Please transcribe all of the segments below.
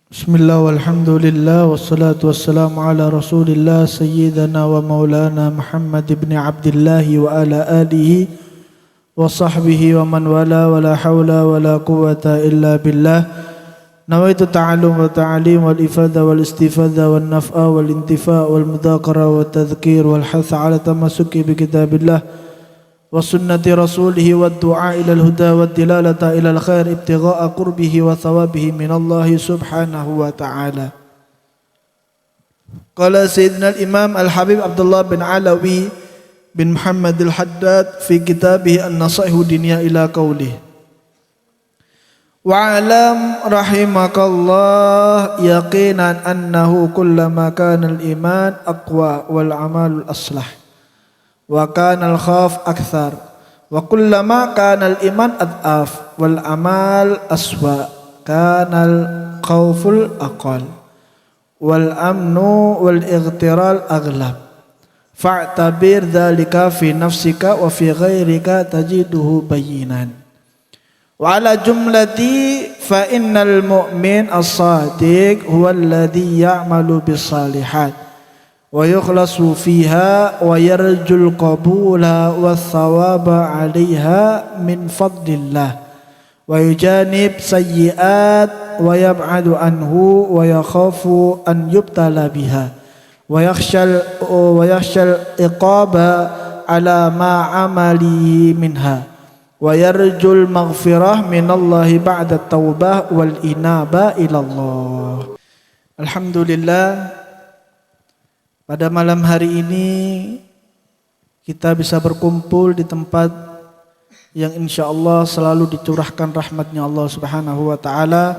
Bismillah walhamdulillah wassalatu wassalamu ala rasulillah sayyidina wa maulana Muhammad ibn Abdullah wa ala alihi wa sahbihi wa man wala wa la hawla wa la quwwata illa billah. Nawaitu ta'allum wa ta'alim wal ifadha wal istifadha wal naf'a wal intifa' wal mudhakara wal tadhkir wal hatha ala tamasuki bi kitabillah wa sunnati rasulih wa du'a ila al-huda wa dilalata ila al-khair ibtigha'a qurbihi wa thawabihi min Allah subhanahu wa ta'ala. Qala Sayyidina al-Imam al-Habib Abdullah bin Alawi bin Muhammad al-Haddad fi kitabih an-Nasaihu Dinya ila qawlih wa'alam rahimakallah yaqinan annahu kullama kana al-iman aqwa wal amalul aslah wa kana al-khawf akthar wa kullama kana al-iman ad'af wal amal aswa kana al-khawful aqal wal amnu wal ightiral aghlab fa'tabir dhalika fi nafsika wa fi ghairika tajiduhu bayinan wa ala jumlati fa innal mu'min as-sadiq huwa alladhi ya'malu bis salihat wa yukhlasu fiha wa yarjul qabula wa thawaba 'alayha min fadlillah wa yujanib sayyi'at wa yab'adu anhu wa yakhafu an yubtala biha wa yakhshal iqaba 'ala ma 'amali minha wa yarjul maghfirah minallahi ba'da taubah wal inaba ilallah. Alhamdulillah, pada malam hari ini kita bisa berkumpul di tempat yang insyaallah selalu dicurahkan rahmatnya Allah subhanahu wa ta'ala,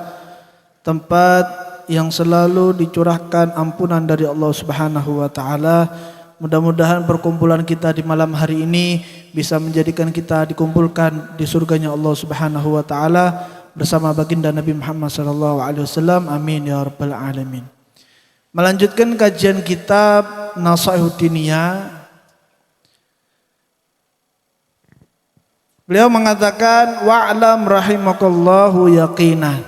tempat yang selalu dicurahkan ampunan dari Allah subhanahu wa ta'ala. Mudah-mudahan perkumpulan kita di malam hari ini bisa menjadikan kita dikumpulkan di surganya Allah subhanahu wa ta'ala bersama baginda Nabi Muhammad sallallahu alaihi wasallam. Amin ya rabbal alamin. Melanjutkan kajian kitab Nasaihu Diniyah. Beliau mengatakan wa'lam rahimakallahu yaqinan.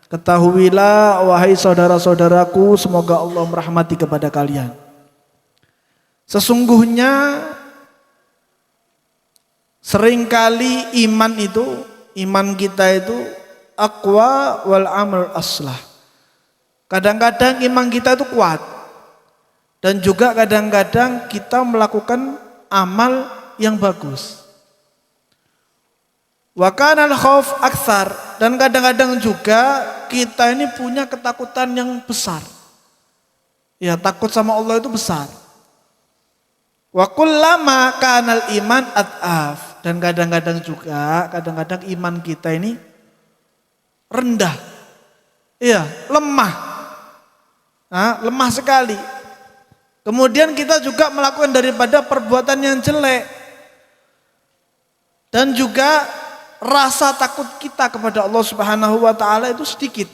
Ketahuilah wahai saudara-saudaraku, semoga Allah merahmati kepada kalian. Sesungguhnya seringkali iman kita itu aqwa wal amal aslah. Kadang-kadang iman kita itu kuat dan juga kadang-kadang kita melakukan amal yang bagus. Wa kana al-khauf aktsar, dan kadang-kadang juga kita ini punya ketakutan yang besar. Ya, takut sama Allah itu besar. Wa kullama kanal iman ad'af, dan kadang-kadang juga iman kita ini rendah. Iya, lemah. Lemah sekali. Kemudian kita juga melakukan daripada perbuatan yang jelek. Dan juga rasa takut kita kepada Allah Subhanahu wa taala itu sedikit.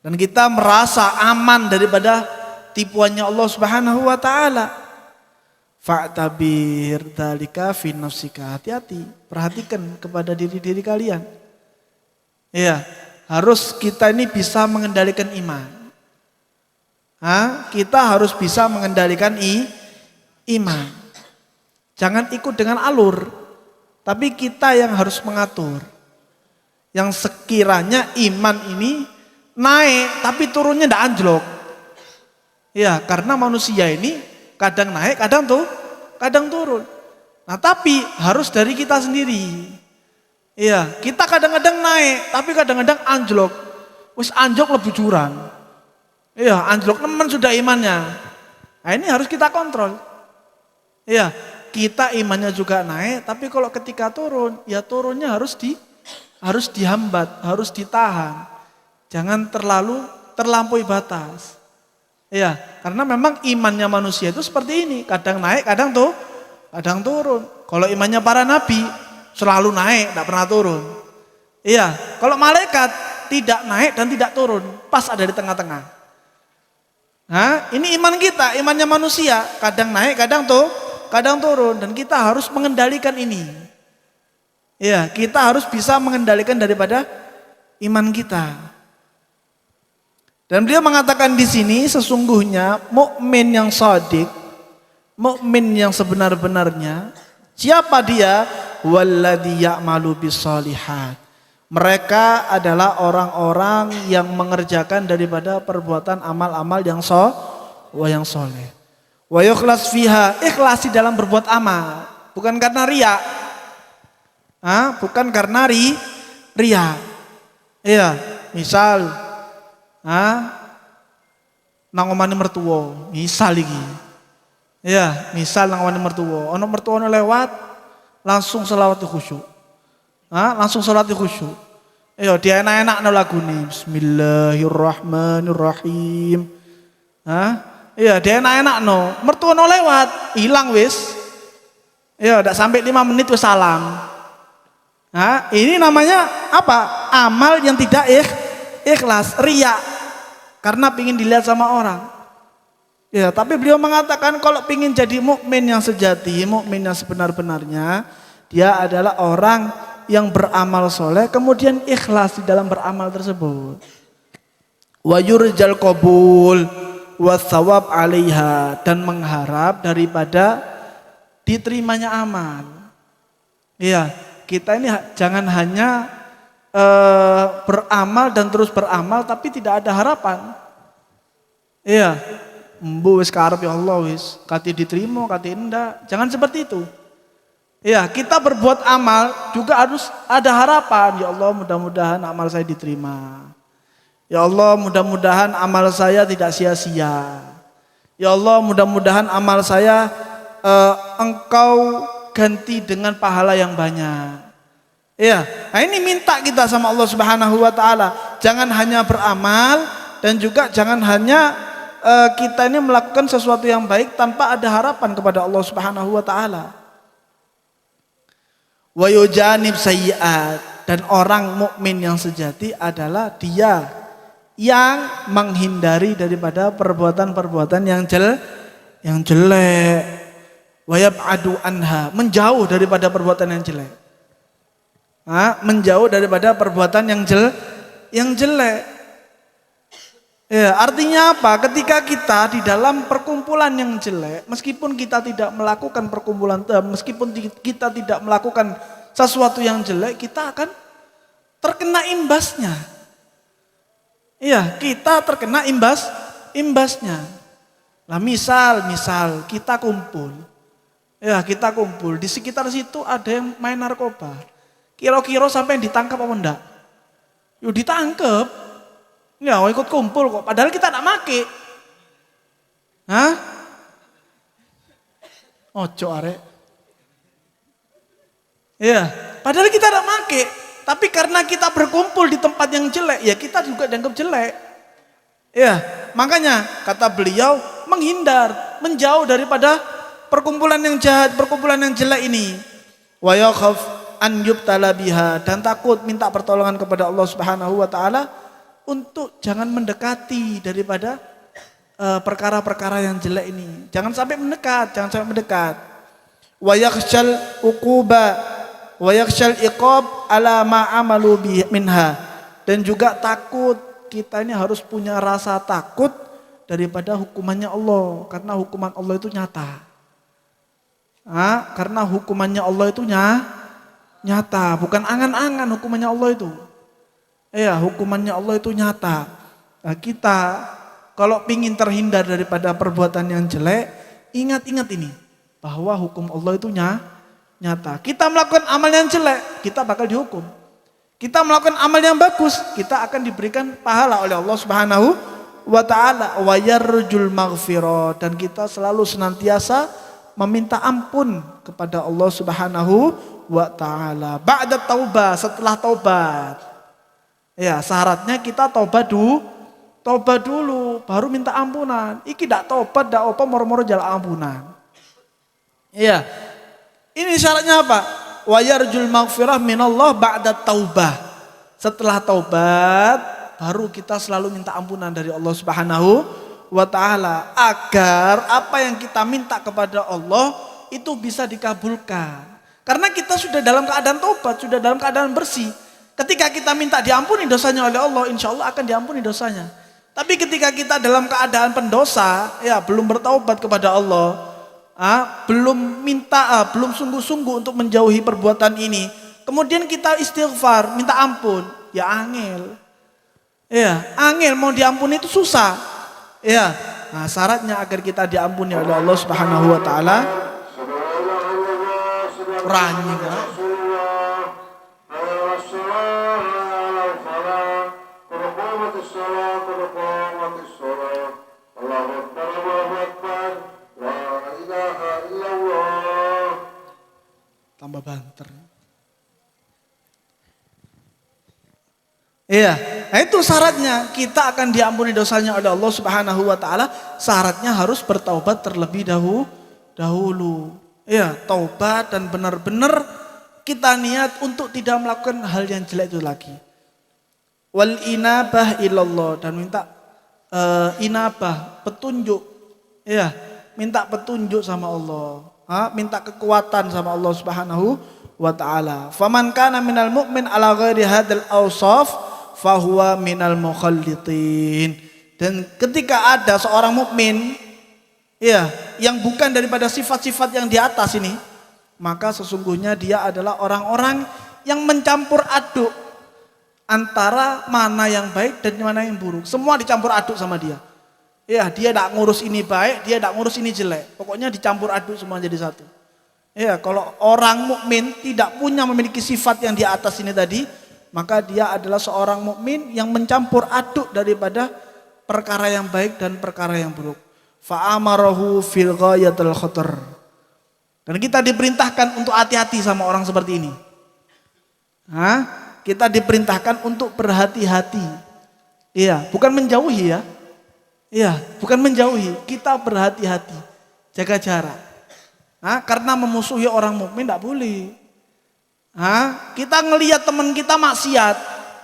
Dan kita merasa aman daripada tipuannya Allah Subhanahu wa taala. Fa'tabir dzalika fi nafsika. Hati-hati, perhatikan kepada diri-diri kalian. Iya, harus kita ini bisa mengendalikan iman. Kita harus bisa mengendalikan iman. Jangan ikut dengan alur, tapi kita yang harus mengatur. Yang sekiranya iman ini naik, tapi turunnya tidak anjlok. Ya, karena manusia ini kadang naik, kadang turun. Nah, tapi harus dari kita sendiri. Iya, kita kadang-kadang naik, tapi kadang-kadang anjlok. Wis anjlok lebih jurang. Iya, anjlok nemen sudah imannya. Nah, ini harus kita kontrol. Iya, kita imannya juga naik, tapi kalau ketika turun, ya turunnya harus dihambat, harus ditahan. Jangan terlampaui batas. Ya, karena memang imannya manusia itu seperti ini, kadang naik, kadang turun. Kalau imannya para nabi selalu naik, tidak pernah turun. Iya, kalau malaikat tidak naik dan tidak turun, pas ada di tengah-tengah. Nah, ini iman kita, imannya manusia, kadang naik, kadang turun, dan kita harus mengendalikan ini. Iya, kita harus bisa mengendalikan daripada iman kita. Dan beliau mengatakan di sini sesungguhnya mukmin yang shadiq, mukmin yang sebenar-benarnya, siapa dia? Walladzi ya'malu bis-shalihat. Mereka adalah orang-orang yang mengerjakan daripada perbuatan amal-amal yang soleh. Wa yukhlas fiha, ikhlas di dalam berbuat amal, bukan karena riya. Bukan karena riya. Iya, misal nang omane mertua, misal iki. Iya, misal nang omane mertua, ana mertuane lewat langsung selawat khusyuk. Langsung salat khusyuk. Iya, dia enak-enakno lagune. Bismillahirrahmanirrahim. Iya, dia enak-enakno. Mertuane lewat, hilang wis. Iya, ndak sampai 5 menit wis salam. Ini namanya apa? Amal yang tidak ikhlas, riya. Karena pingin dilihat sama orang. Ya, tapi beliau mengatakan kalau pingin jadi mukmin yang sejati, mukmin yang sebenar-benarnya, dia adalah orang yang beramal soleh, kemudian ikhlas di dalam beramal tersebut. Wa yurjal qabul wa thawab 'alaiha, dan mengharap daripada diterimanya amal. Iya, kita ini jangan hanya beramal dan terus beramal tapi tidak ada harapan. Iya, mbu wis karep ya Allah wis, kate diterima, kate enggak. Jangan seperti itu. Ya, kita berbuat amal juga harus ada harapan. Ya Allah, mudah-mudahan amal saya diterima. Ya Allah, mudah-mudahan amal saya tidak sia-sia. Ya Allah, mudah-mudahan amal saya Engkau ganti dengan pahala yang banyak. Ya, nah ini minta kita sama Allah Subhanahu wa taala. Jangan hanya beramal dan juga jangan hanya kita ini melakukan sesuatu yang baik tanpa ada harapan kepada Allah Subhanahu wa taala. Wa yujanib sayyi'at, dan orang mukmin yang sejati adalah dia yang menghindari daripada perbuatan-perbuatan yang jelek. Wa yab'adu anha, menjauh daripada perbuatan yang jelek. Menjauh daripada perbuatan yang jelek. Ya, artinya apa? Ketika kita di dalam perkumpulan yang jelek, meskipun kita tidak melakukan perkumpulan, meskipun kita tidak melakukan sesuatu yang jelek, kita akan terkena imbasnya. Iya, kita terkena imbasnya. Nah, misal kita kumpul. Ya, kita kumpul di sekitar situ ada yang main narkoba. Kira-kira sampai ditangkap apa enggak? Yuk ditangkap. Ya, ikut kumpul kok. Padahal kita tak make. Ojo arek. Ya, padahal kita tak make. Tapi karena kita berkumpul di tempat yang jelek, ya kita juga dianggap jelek. Ya, makanya kata beliau menghindar, menjauh daripada perkumpulan yang jahat, perkumpulan yang jelek ini. Wa yakhaf an yubtala biha, dan takut minta pertolongan kepada Allah Subhanahu wa taala untuk jangan mendekati daripada perkara-perkara yang jelek ini. Jangan sampai mendekat. Wa yakhshal uquba wa yakhshal iqab ala ma amalu minha, dan juga takut, kita ini harus punya rasa takut daripada hukumannya Allah, karena hukuman Allah itu nyata. Karena hukumannya Allah itu nyata, bukan angan-angan hukumannya Allah itu. Ya, hukumannya Allah itu nyata. Nah, kita kalau ingin terhindar daripada perbuatan yang jelek, ingat-ingat ini, bahwa hukum Allah itu nyata. Kita melakukan amal yang jelek, kita bakal dihukum. Kita melakukan amal yang bagus, kita akan diberikan pahala oleh Allah Subhanahu wa taala. Wa yarjul maghfirah, dan kita selalu senantiasa meminta ampun kepada Allah Subhanahu wa taala. Ba'da taubah, setelah taubat. Ya, syaratnya kita tobat dulu, baru minta ampunan. Iki dak tobat, dak apa moro-moro jalan ampunan. Iya. Ini syaratnya apa? Wa yarjul maghfirah minallah ba'da taubah. Setelah taubat, baru kita selalu minta ampunan dari Allah Subhanahu wa taala, agar apa yang kita minta kepada Allah itu bisa dikabulkan. Karena kita sudah dalam keadaan taubat, sudah dalam keadaan bersih. Ketika kita minta diampuni dosanya oleh Allah, insya Allah akan diampuni dosanya. Tapi ketika kita dalam keadaan pendosa, ya belum bertaubat kepada Allah, belum sungguh-sungguh untuk menjauhi perbuatan ini, kemudian kita istighfar, minta ampun, ya angel. Ya, angel mau diampuni itu susah. Ya. Nah, syaratnya agar kita diampuni oleh Allah Subhanahu wa taala, ranyi kan? Tambah banter. Iya, nah itu syaratnya kita akan diampuni dosanya oleh Allah Subhanahu wa taala. Syaratnya harus bertaubat terlebih dahulu. Iya, taubat dan benar-benar kita niat untuk tidak melakukan hal yang jelek itu lagi. Wal inabah ilallah, dan minta inabah, petunjuk. Iya, minta petunjuk sama Allah. Minta kekuatan sama Allah Subhanahu wa taala. Faman kana minal mu'min ala ghairi hadzal awsaf fahuwa minal mukhallitin. Dan ketika ada seorang mukmin ya yang bukan daripada sifat-sifat yang di atas ini, maka sesungguhnya dia adalah orang-orang yang mencampur aduk antara mana yang baik dan mana yang buruk. Semua dicampur aduk sama dia. Ya, dia tidak ngurus ini baik, dia tidak ngurus ini jelek. Pokoknya dicampur aduk semua jadi satu. Ya, kalau orang mukmin tidak memiliki sifat yang di atas ini tadi, maka dia adalah seorang mukmin yang mencampur aduk daripada perkara yang baik dan perkara yang buruk. Fa'amarahu fil ghayatil khatar. Dan kita diperintahkan untuk hati-hati sama orang seperti ini. Kita diperintahkan untuk berhati-hati. Iya, bukan menjauhi ya. Iya, bukan menjauhi, kita berhati-hati. Jaga jarak. Karena memusuhi orang mukmin tidak boleh. Kita ngelihat teman kita maksiat,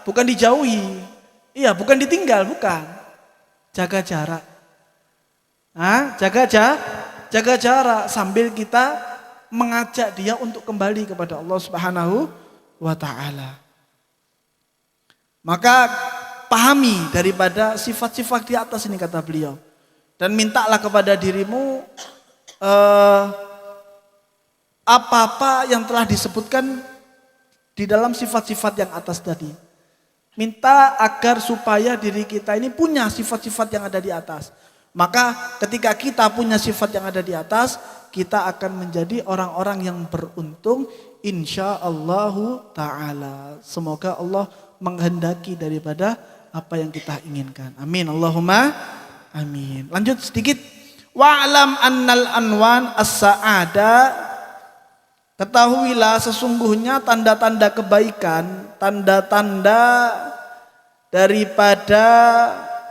bukan dijauhi, iya, bukan ditinggal, bukan. Jaga jarak. Jaga jarak sambil kita mengajak dia untuk kembali kepada Allah Subhanahu wa taala. Maka pahami daripada sifat-sifat di atas ini, kata beliau, dan mintalah kepada dirimu apa-apa yang telah disebutkan di dalam sifat-sifat yang atas tadi. Minta agar supaya diri kita ini punya sifat-sifat yang ada di atas. Maka ketika kita punya sifat yang ada di atas, kita akan menjadi orang-orang yang beruntung insyaallahu ta'ala. Semoga Allah menghendaki daripada apa yang kita inginkan. Amin. Allahumma amin. Lanjut sedikit. Wa'lam annal anwan as-sa'ada. Ketahuilah sesungguhnya tanda-tanda kebaikan, tanda-tanda daripada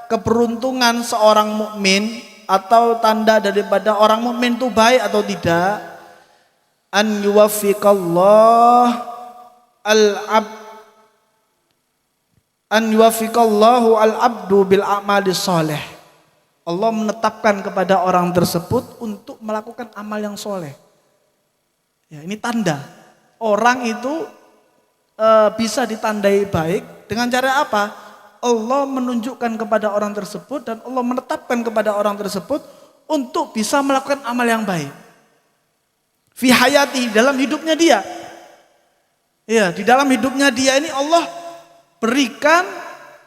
keberuntungan seorang mukmin, atau tanda daripada orang mukmin itu baik atau tidak, an yuwaffiqallahu al-abdu bil a'mali sholih. Allah menetapkan kepada orang tersebut untuk melakukan amal yang soleh. Ya, ini tanda orang itu bisa ditandai baik dengan cara apa? Allah menunjukkan kepada orang tersebut dan Allah menetapkan kepada orang tersebut untuk bisa melakukan amal yang baik. Fi hayati, dalam hidupnya dia. Ya, di dalam hidupnya dia ini Allah berikan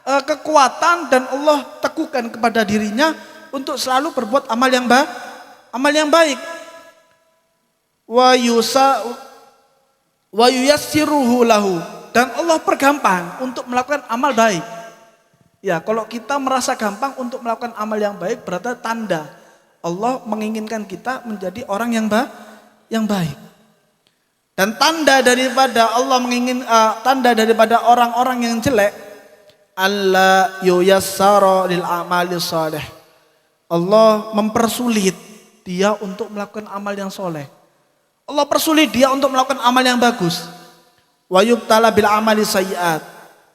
kekuatan dan Allah teguhkan kepada dirinya untuk selalu berbuat amal yang baik. Wa yuyassiruhu lahu, dan Allah pergampang untuk melakukan amal baik. Ya, kalau kita merasa gampang untuk melakukan amal yang baik, berarti tanda Allah menginginkan kita menjadi orang yang baik. Dan tanda daripada Allah tanda daripada orang-orang yang jelek, alla yuyassara lil amali shalih. Allah mempersulit dia untuk melakukan amal yang soleh. Allah persulit dia untuk melakukan amal yang bagus. Wa yubtala bil amali sayyi'at,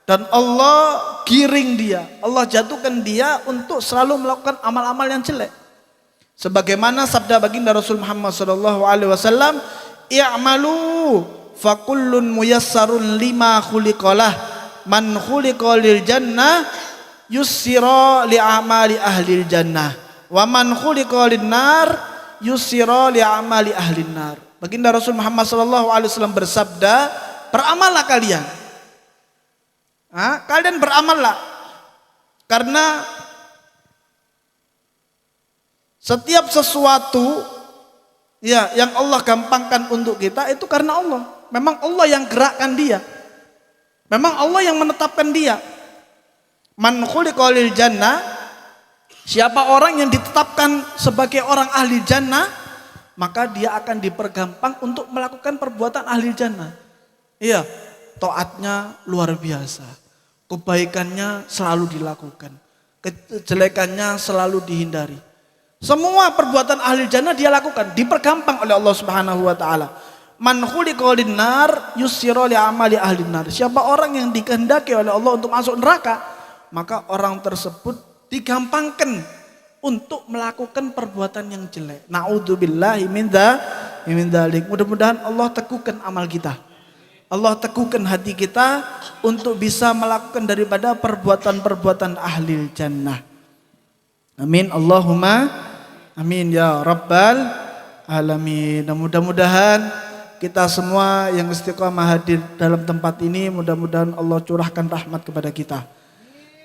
dan Allah giring dia, Allah jatuhkan dia untuk selalu melakukan amal-amal yang jelek. Sebagaimana sabda baginda Rasul Muhammad sallallahu alaihi wasallam, i'malu fa kullun muyassarun lima khuliqalah, man khuliqa lil jannah yussira li amali ahli jannah wa man khuliqa linnar yussira li amali ahli nar. Baginda Rasul Muhammad sallallahu alaihi wasallam bersabda, beramallah kalian. Kalian beramallah, karena setiap sesuatu ya yang Allah gampangkan untuk kita itu karena Allah. Memang Allah yang gerakkan dia. Memang Allah yang menetapkan dia. Man khuliqa lil jannah, siapa orang yang ditetapkan sebagai orang ahli jannah, maka dia akan dipergampang untuk melakukan perbuatan ahli jannah. Iya, taatnya luar biasa. Kebaikannya selalu dilakukan. Kejelekannya selalu dihindari. Semua perbuatan ahli jannah dia lakukan, dipergampang oleh Allah Subhanahu wa taala. Man khuliqa linnar yussira li amali ahli nar. Siapa orang yang dikehendaki oleh Allah untuk masuk neraka, maka orang tersebut digampangkan untuk melakukan perbuatan yang jelek. Na'udzubillahi min dzalik. Mudah-mudahan Allah teguhkan amal kita. Allah teguhkan hati kita untuk bisa melakukan daripada perbuatan-perbuatan ahli jannah. Amin. Allahumma amin ya rabbal alamin. Dan mudah-mudahan kita semua yang istiqamah hadir dalam tempat ini, mudah-mudahan Allah curahkan rahmat kepada kita.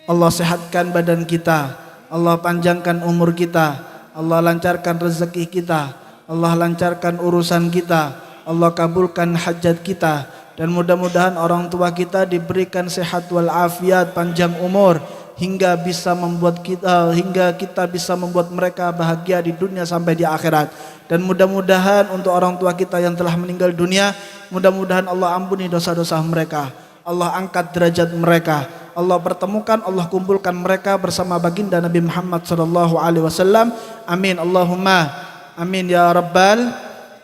Allah sehatkan badan kita, Allah panjangkan umur kita, Allah lancarkan rezeki kita, Allah lancarkan urusan kita, Allah kabulkan hajat kita, dan mudah-mudahan orang tua kita diberikan sehat wal afiat, panjang umur, hingga kita bisa membuat mereka bahagia di dunia sampai di akhirat. Dan mudah-mudahan untuk orang tua kita yang telah meninggal dunia, mudah-mudahan Allah ampuni dosa-dosa mereka, Allah angkat derajat mereka, Allah pertemukan, Allah kumpulkan mereka bersama baginda Nabi Muhammad sallallahu alaihi wasallam. Amin Allahumma amin ya rabbal.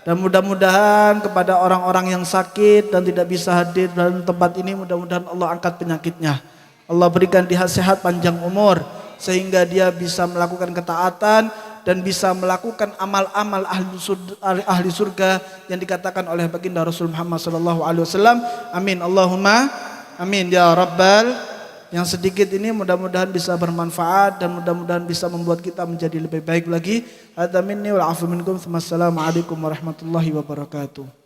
Dan mudah-mudahan kepada orang-orang yang sakit dan tidak bisa hadir dalam tempat ini, mudah-mudahan Allah angkat penyakitnya, Allah berikan dia sehat panjang umur sehingga dia bisa melakukan ketaatan dan bisa melakukan amal-amal ahli surga yang dikatakan oleh baginda Rasul Muhammad sallallahu alaihi wasallam. Amin Allahumma amin ya rabbal. Yang sedikit ini mudah-mudahan bisa bermanfaat dan mudah-mudahan bisa membuat kita menjadi lebih baik lagi. Hadza minni wal afu minkum. Wassalamualaikum warahmatullahi wabarakatuh.